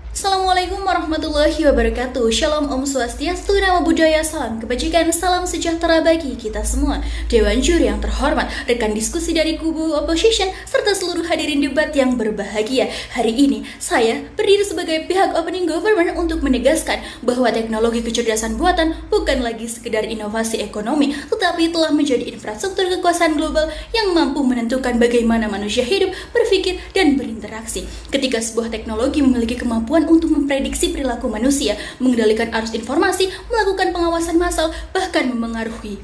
Assalamualaikum warahmatullahi wabarakatuh. Shalom Om Swastiastu, Namo Buddhaya, salam kebajikan, salam sejahtera bagi kita semua. Dewan Juri yang terhormat, rekan diskusi dari kubu opposition, serta seluruh hadirin debat yang berbahagia. Hari ini saya berdiri sebagai pihak opening government untuk menegaskan bahwa teknologi kecerdasan buatan bukan lagi sekedar inovasi ekonomi, tetapi telah menjadi infrastruktur kekuasaan global yang mampu menentukan bagaimana manusia hidup, berpikir, dan berinteraksi. Ketika sebuah teknologi memiliki kemampuan untuk memprediksi perilaku manusia, mengendalikan arus informasi, melakukan pengawasan massal, bahkan memengaruhi.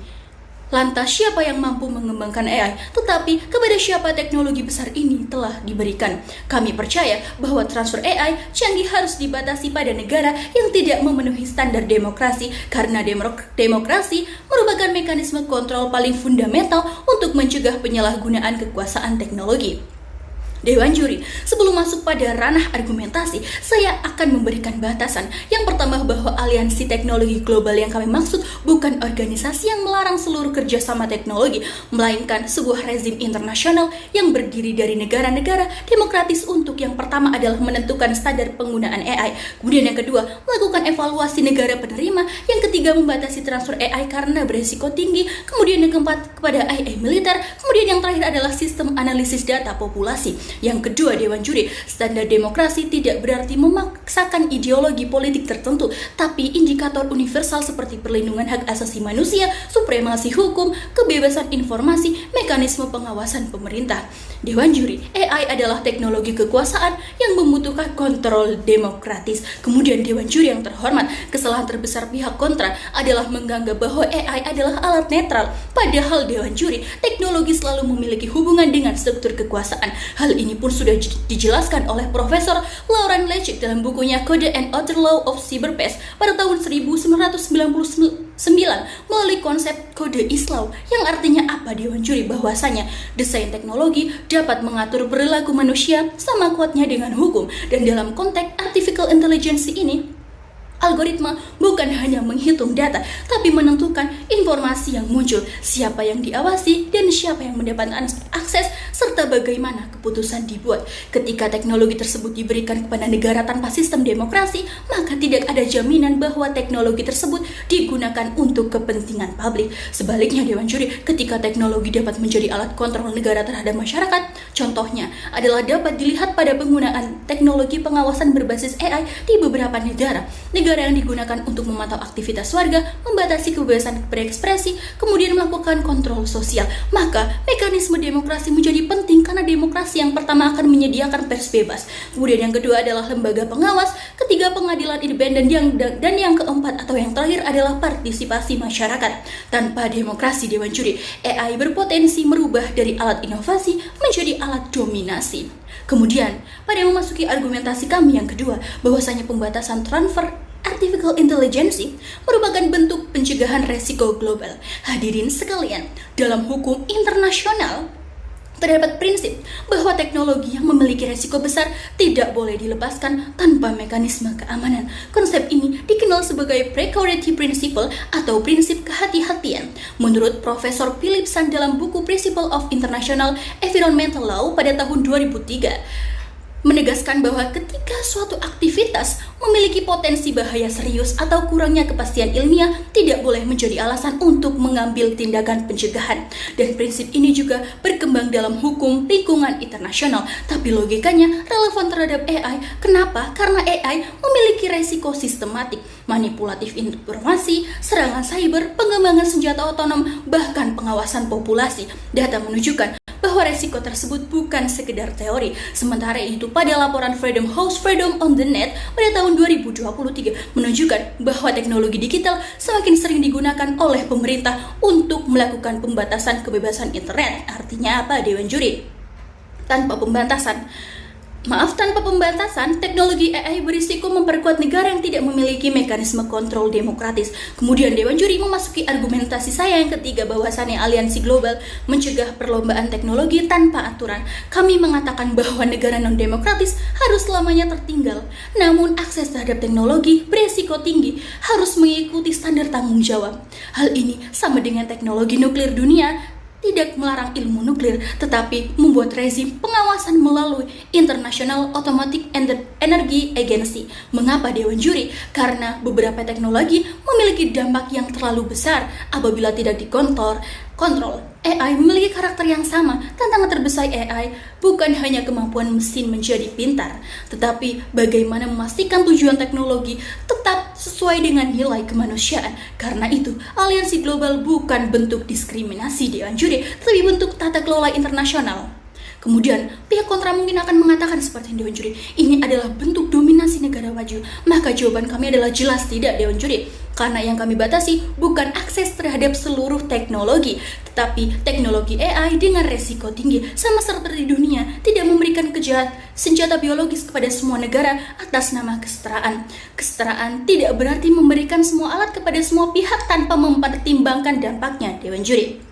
Lantas siapa yang mampu mengembangkan AI? Tetapi kepada siapa teknologi besar ini telah diberikan? Kami percaya bahwa transfer AI canggih harus dibatasi pada negara yang tidak memenuhi standar demokrasi, karena demokrasi merupakan mekanisme kontrol paling fundamental untuk mencegah penyalahgunaan kekuasaan teknologi. Dewan Juri, sebelum masuk pada ranah argumentasi, saya akan memberikan batasan. Yang pertama, bahwa aliansi teknologi global yang kami maksud bukan organisasi yang melarang seluruh kerjasama teknologi, melainkan sebuah rezim internasional yang berdiri dari negara-negara demokratis untuk yang pertama adalah menentukan standar penggunaan AI, kemudian yang kedua, melakukan evaluasi negara penerima, yang ketiga, membatasi transfer AI karena beresiko tinggi, kemudian yang keempat, kepada AI militer, kemudian yang terakhir adalah sistem analisis data populasi. Yang kedua, Dewan Juri, standar demokrasi tidak berarti memaksakan ideologi politik tertentu, tapi indikator universal seperti perlindungan hak asasi manusia, supremasi hukum, kebebasan informasi, mekanisme pengawasan pemerintah. Dewan Juri, AI adalah teknologi kekuasaan yang membutuhkan kontrol demokratis. Kemudian Dewan Juri yang terhormat, kesalahan terbesar pihak kontra adalah menganggap bahwa AI adalah alat netral. Padahal Dewan Juri, teknologi selalu memiliki hubungan dengan struktur kekuasaan. Hal ini pun sudah dijelaskan oleh Profesor Lauren Lecik dalam bukunya Code and Other Law of Cyberspace pada tahun 1999 melalui konsep kode Islam, yang artinya apa, Dewan Juri? Bahwasanya desain teknologi dapat mengatur perilaku manusia sama kuatnya dengan hukum, dan dalam konteks artificial intelligence ini algoritma bukan hanya menghitung data, tapi menentukan informasi yang muncul, siapa yang diawasi, dan siapa yang mendapatkan akses, serta bagaimana keputusan dibuat. Ketika teknologi tersebut diberikan kepada negara tanpa sistem demokrasi, maka tidak ada jaminan bahwa teknologi tersebut digunakan untuk kepentingan publik. Sebaliknya, Dewan Juri, ketika teknologi dapat menjadi alat kontrol negara terhadap masyarakat, contohnya adalah dapat dilihat pada penggunaan teknologi pengawasan berbasis AI di beberapa negara yang digunakan untuk memantau aktivitas warga, membatasi kebebasan berekspresi, kemudian melakukan kontrol sosial. Maka mekanisme demokrasi menjadi penting, karena demokrasi yang pertama akan menyediakan pers bebas, kemudian yang kedua adalah lembaga pengawas, ketiga pengadilan independen, dan yang keempat atau yang terakhir adalah partisipasi masyarakat. Tanpa demokrasi, Dewan Juri, AI berpotensi merubah dari alat inovasi menjadi alat dominasi. Kemudian, pada memasuki argumentasi kami yang kedua, bahwasanya pembatasan transfer artificial intelligence merupakan bentuk pencegahan resiko global. Hadirin sekalian, dalam hukum internasional terdapat prinsip bahwa teknologi yang memiliki resiko besar tidak boleh dilepaskan tanpa mekanisme keamanan. Konsep ini dikenal sebagai Priority Principle atau prinsip kehati-hatian. Menurut Profesor Philipson dalam buku Principle of International Environmental Law pada tahun 2003, menegaskan bahwa ketika suatu aktivitas memiliki potensi bahaya serius atau kurangnya kepastian ilmiah tidak boleh menjadi alasan untuk mengambil tindakan pencegahan. Dan prinsip ini juga berkembang dalam hukum lingkungan internasional, tapi logikanya relevan terhadap AI. Kenapa? Karena AI memiliki resiko sistematik, manipulatif informasi, serangan cyber, pengembangan senjata otonom, bahkan pengawasan populasi. Data menunjukkan bahwa resiko tersebut bukan sekedar teori. Sementara itu, pada laporan Freedom House Freedom on the Net pada tahun 2023 menunjukkan bahwa teknologi digital semakin sering digunakan oleh pemerintah untuk melakukan pembatasan kebebasan internet. Artinya apa, Dewan Juri? Tanpa pembatasan, teknologi AI berisiko memperkuat negara yang tidak memiliki mekanisme kontrol demokratis. Kemudian Dewan Juri memasuki argumentasi saya yang ketiga, bahwasannya aliansi global mencegah perlombaan teknologi tanpa aturan. Kami mengatakan bahwa negara non-demokratis harus selamanya tertinggal. Namun akses terhadap teknologi berisiko tinggi, harus mengikuti standar tanggung jawab. Hal ini sama dengan teknologi nuklir dunia tidak melarang ilmu nuklir, tetapi membuat rezim pengawasan melalui International Atomic Energy Agency. Mengapa Dewan Juri? Karena beberapa teknologi memiliki dampak yang terlalu besar apabila tidak dikontrol. AI memiliki karakter yang sama. Tantangan terbesar AI bukan hanya kemampuan mesin menjadi pintar, tetapi bagaimana memastikan tujuan teknologi tetap sesuai dengan nilai kemanusiaan. Karena itu, aliansi global bukan bentuk diskriminasi Dewan Juri, tetapi bentuk tata kelola internasional. Kemudian, pihak kontra mungkin akan mengatakan seperti Dewan Juri, ini adalah bentuk dominasi negara maju. Maka jawaban kami adalah jelas tidak, Dewan Juri. Karena yang kami batasi bukan akses terhadap seluruh teknologi, tetapi teknologi AI dengan resiko tinggi, sama seperti dunia, tidak memberikan senjata biologis kepada semua negara atas nama kesetaraan. Kesetaraan tidak berarti memberikan semua alat kepada semua pihak tanpa mempertimbangkan dampaknya, Dewan Juri.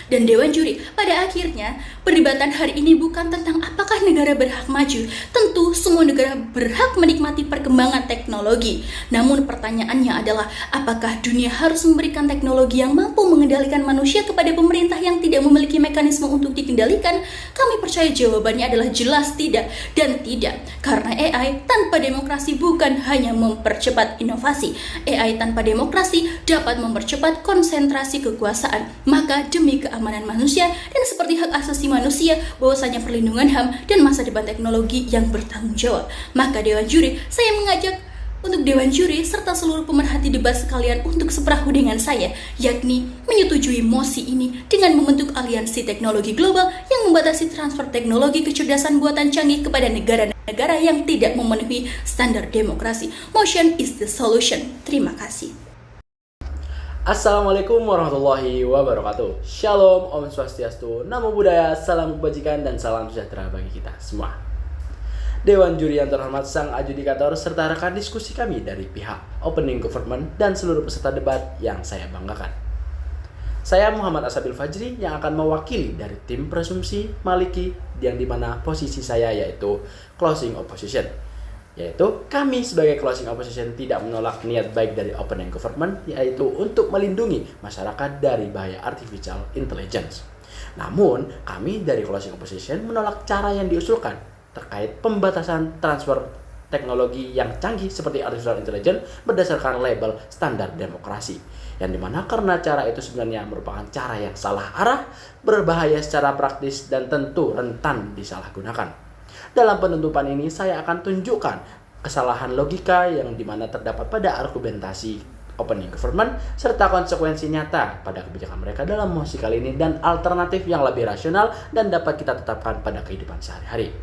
Dan Dewan Juri, pada akhirnya perdebatan hari ini bukan tentang apakah negara berhak maju. Tentu semua negara berhak menikmati perkembangan teknologi. Namun pertanyaannya adalah apakah dunia harus memberikan teknologi yang mampu mengendalikan manusia kepada pemerintah yang tidak memiliki mekanisme untuk dikendalikan? Kami percaya jawabannya adalah jelas tidak dan tidak. Karena AI tanpa demokrasi bukan hanya mempercepat inovasi. AI tanpa demokrasi dapat mempercepat konsentrasi kekuasaan. Maka demi keamanan manusia dan seperti hak asasi manusia, bahwasanya perlindungan HAM dan masa depan teknologi yang bertanggung jawab. Maka Dewan Juri, saya mengajak untuk Dewan Juri serta seluruh pemerhati debat sekalian untuk seperahu dengan saya, yakni menyetujui mosi ini dengan membentuk aliansi teknologi global yang membatasi transfer teknologi kecerdasan buatan canggih kepada negara-negara yang tidak memenuhi standar demokrasi. Motion is the solution. Terima kasih. Assalamualaikum warahmatullahi wabarakatuh. Shalom, Om Swastiastu, Namo Buddhaya, salam kebajikan dan salam sejahtera bagi kita semua. Dewan Juri yang terhormat, sang adjudikator, serta rekan diskusi kami dari pihak Opening Government dan seluruh peserta debat yang saya banggakan. Saya Muhammad Asabil Fajri yang akan mewakili dari tim Presumpsi Maliki, yang dimana posisi saya yaitu Closing Opposition. Yaitu kami sebagai closing opposition tidak menolak niat baik dari opening government, yaitu untuk melindungi masyarakat dari bahaya artificial intelligence. Namun kami dari closing opposition menolak cara yang diusulkan terkait pembatasan transfer teknologi yang canggih seperti artificial intelligence berdasarkan label standar demokrasi, yang dimana karena cara itu sebenarnya merupakan cara yang salah arah, berbahaya secara praktis, dan tentu rentan disalahgunakan. Dalam penutupan ini saya akan tunjukkan kesalahan logika yang dimana terdapat pada argumentasi opening government serta konsekuensi nyata pada kebijakan mereka dalam mosi kali ini dan alternatif yang lebih rasional dan dapat kita tetapkan pada kehidupan sehari-hari.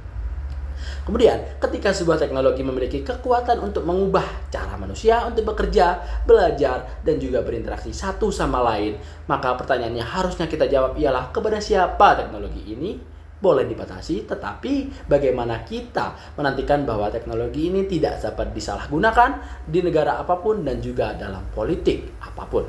Kemudian, ketika sebuah teknologi memiliki kekuatan untuk mengubah cara manusia untuk bekerja, belajar, dan juga berinteraksi satu sama lain, maka pertanyaannya harusnya kita jawab ialah kepada siapa teknologi ini boleh dibatasi, tetapi bagaimana kita menantikan bahwa teknologi ini tidak dapat disalahgunakan di negara apapun dan juga dalam politik apapun.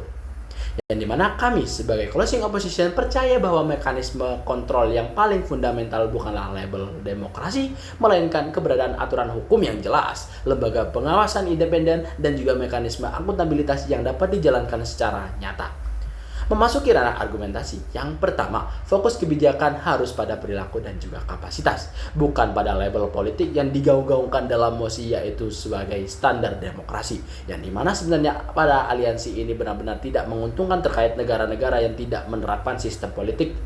Yang dimana kami sebagai closing opposition percaya bahwa mekanisme kontrol yang paling fundamental bukanlah label demokrasi, melainkan keberadaan aturan hukum yang jelas, lembaga pengawasan independen, dan juga mekanisme akuntabilitas yang dapat dijalankan secara nyata. Memasuki ranah argumentasi, yang pertama, fokus kebijakan harus pada perilaku dan juga kapasitas, bukan pada label politik yang digaung-gaungkan dalam mosi yaitu sebagai standar demokrasi, yang dimana sebenarnya pada aliansi ini benar-benar tidak menguntungkan terkait negara-negara yang tidak menerapkan sistem politik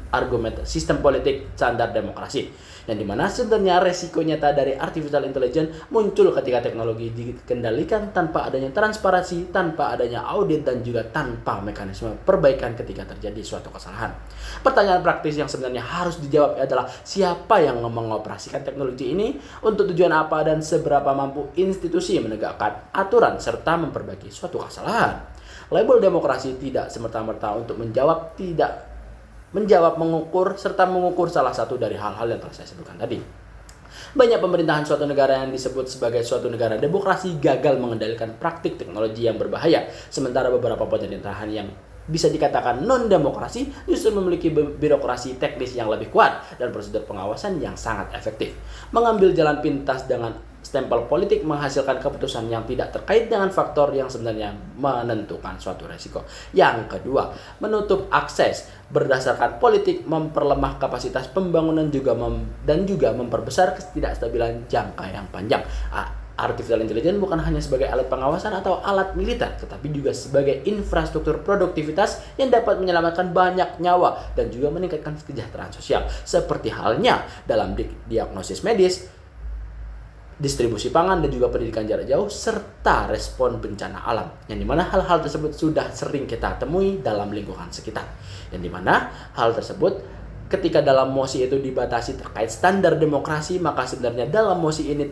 standar demokrasi, yang dimana sebenarnya resiko nyata dari artificial intelligence muncul ketika teknologi dikendalikan tanpa adanya transparansi, tanpa adanya audit, dan juga tanpa mekanisme perbaikan ketika terjadi suatu kesalahan. Pertanyaan praktis yang sebenarnya harus dijawab adalah siapa yang mengoperasikan teknologi ini, untuk tujuan apa, dan seberapa mampu institusi menegakkan aturan serta memperbaiki suatu kesalahan. Label demokrasi tidak semerta-merta untuk menjawab, mengukur, serta mengukur salah satu dari hal-hal yang telah saya sebutkan tadi. Banyak pemerintahan suatu negara yang disebut sebagai suatu negara demokrasi gagal mengendalikan praktik teknologi yang berbahaya, sementara beberapa pemerintahan yang bisa dikatakan non-demokrasi justru memiliki birokrasi teknis yang lebih kuat dan prosedur pengawasan yang sangat efektif. Mengambil jalan pintas dengan stempel politik menghasilkan keputusan yang tidak terkait dengan faktor yang sebenarnya menentukan suatu resiko. Yang kedua, menutup akses berdasarkan politik memperlemah kapasitas pembangunan dan juga memperbesar ketidakstabilan jangka yang panjang. Artificial intelligence bukan hanya sebagai alat pengawasan atau alat militer, tetapi juga sebagai infrastruktur produktivitas yang dapat menyelamatkan banyak nyawa dan juga meningkatkan kesejahteraan sosial. Seperti halnya dalam diagnosis medis, distribusi pangan, dan juga pendidikan jarak jauh, serta respon bencana alam. Yang dimana hal-hal tersebut sudah sering kita temui dalam lingkungan sekitar. Yang dimana hal tersebut ketika dalam MOSI itu dibatasi terkait standar demokrasi, maka sebenarnya dalam MOSI ini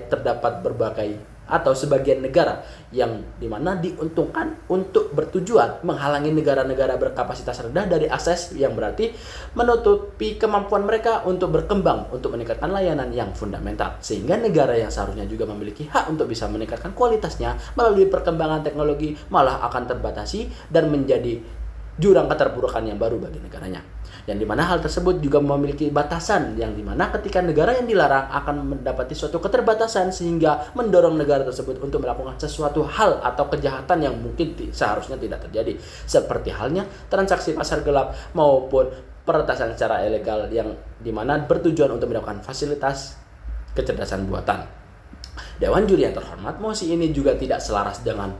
terdapat berbagai atau sebagian negara yang dimana diuntungkan untuk bertujuan menghalangi negara-negara berkapasitas rendah dari akses, yang berarti menutupi kemampuan mereka untuk berkembang, untuk meningkatkan layanan yang fundamental. Sehingga negara yang seharusnya juga memiliki hak untuk bisa meningkatkan kualitasnya melalui perkembangan teknologi malah akan terbatasi dan menjadi jurang keterpurukan yang baru bagi negaranya. Yang dimana hal tersebut juga memiliki batasan, yang dimana ketika negara yang dilarang akan mendapati suatu keterbatasan sehingga mendorong negara tersebut untuk melakukan sesuatu hal atau kejahatan yang mungkin seharusnya tidak terjadi, seperti halnya transaksi pasar gelap maupun peretasan secara ilegal yang dimana bertujuan untuk mendapatkan fasilitas kecerdasan buatan. Dewan Juri yang terhormat, MOSI ini juga tidak selaras dengan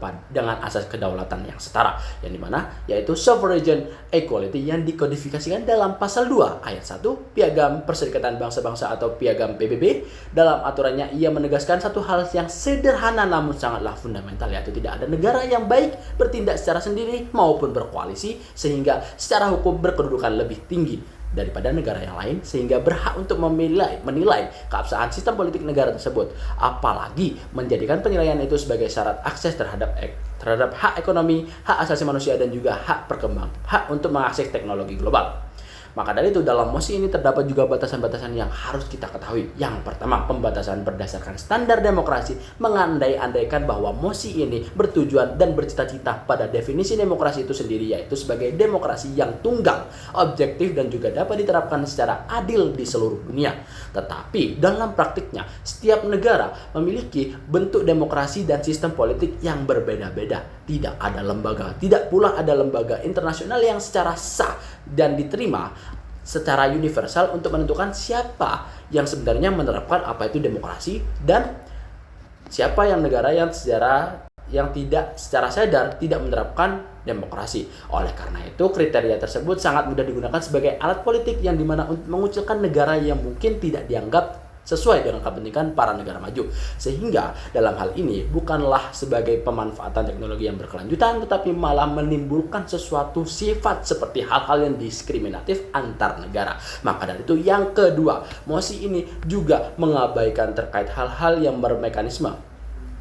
asas kedaulatan yang setara, yang dimana yaitu sovereign equality yang dikodifikasikan dalam pasal 2 ayat 1 Piagam Perserikatan Bangsa-Bangsa atau Piagam PBB. Dalam aturannya ia menegaskan satu hal yang sederhana namun sangatlah fundamental, yaitu tidak ada negara yang baik bertindak secara sendiri maupun berkoalisi sehingga secara hukum berkedudukan lebih tinggi daripada negara yang lain, sehingga berhak untuk menilai keabsahan sistem politik negara tersebut, apalagi menjadikan penilaian itu sebagai syarat akses terhadap hak ekonomi, hak asasi manusia, dan juga hak untuk mengakses teknologi global. Maka dari itu dalam MOSI ini terdapat juga batasan-batasan yang harus kita ketahui. Yang pertama, pembatasan berdasarkan standar demokrasi mengandai-andaikan bahwa MOSI ini bertujuan dan bercita-cita pada definisi demokrasi itu sendiri, yaitu sebagai demokrasi yang tunggal, objektif, dan juga dapat diterapkan secara adil di seluruh dunia. Tetapi dalam praktiknya, setiap negara memiliki bentuk demokrasi dan sistem politik yang berbeda-beda. Tidak pula ada lembaga internasional yang secara sah dan diterima secara universal untuk menentukan siapa yang sebenarnya menerapkan apa itu demokrasi dan siapa yang negara yang tidak secara sadar tidak menerapkan demokrasi. Oleh karena itu, kriteria tersebut sangat mudah digunakan sebagai alat politik yang dimana untuk mengucilkan negara yang mungkin tidak dianggap sesuai dengan kepentingan para negara maju. Sehingga dalam hal ini bukanlah sebagai pemanfaatan teknologi yang berkelanjutan, tetapi malah menimbulkan sesuatu sifat seperti hal-hal yang diskriminatif antar negara. Maka dari itu yang kedua, MOSI ini juga mengabaikan terkait hal-hal yang bermekanisme,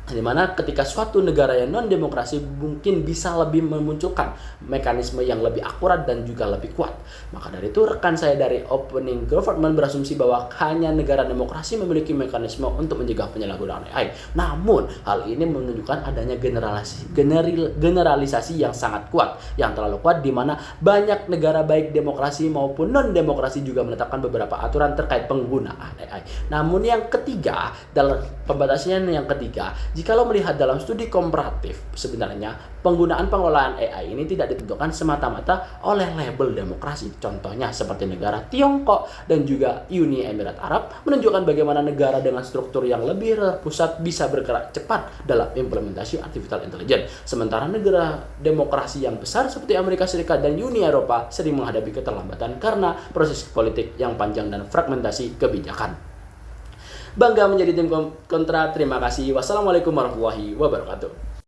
di mana ketika suatu negara yang non-demokrasi mungkin bisa lebih memunculkan mekanisme yang lebih akurat dan juga lebih kuat. Maka dari itu rekan saya dari Opening Government berasumsi bahwa hanya negara demokrasi memiliki mekanisme untuk mencegah penyalahgunaan AI. Namun hal ini menunjukkan adanya generalisasi yang sangat kuat, yang terlalu kuat, di mana banyak negara baik demokrasi maupun non-demokrasi juga menetapkan beberapa aturan terkait penggunaan AI. Namun yang ketiga, dalam pembatasannya yang ketiga, jikalau melihat dalam studi komparatif, sebenarnya penggunaan pengelolaan AI ini tidak ditentukan semata-mata oleh label demokrasi. Contohnya seperti negara Tiongkok dan juga Uni Emirat Arab menunjukkan bagaimana negara dengan struktur yang lebih terpusat bisa bergerak cepat dalam implementasi artificial intelligence. Sementara negara demokrasi yang besar seperti Amerika Serikat dan Uni Eropa sering menghadapi keterlambatan karena proses politik yang panjang dan fragmentasi kebijakan. Bangga menjadi tim kontra. Terima kasih. Wassalamualaikum warahmatullahi wabarakatuh.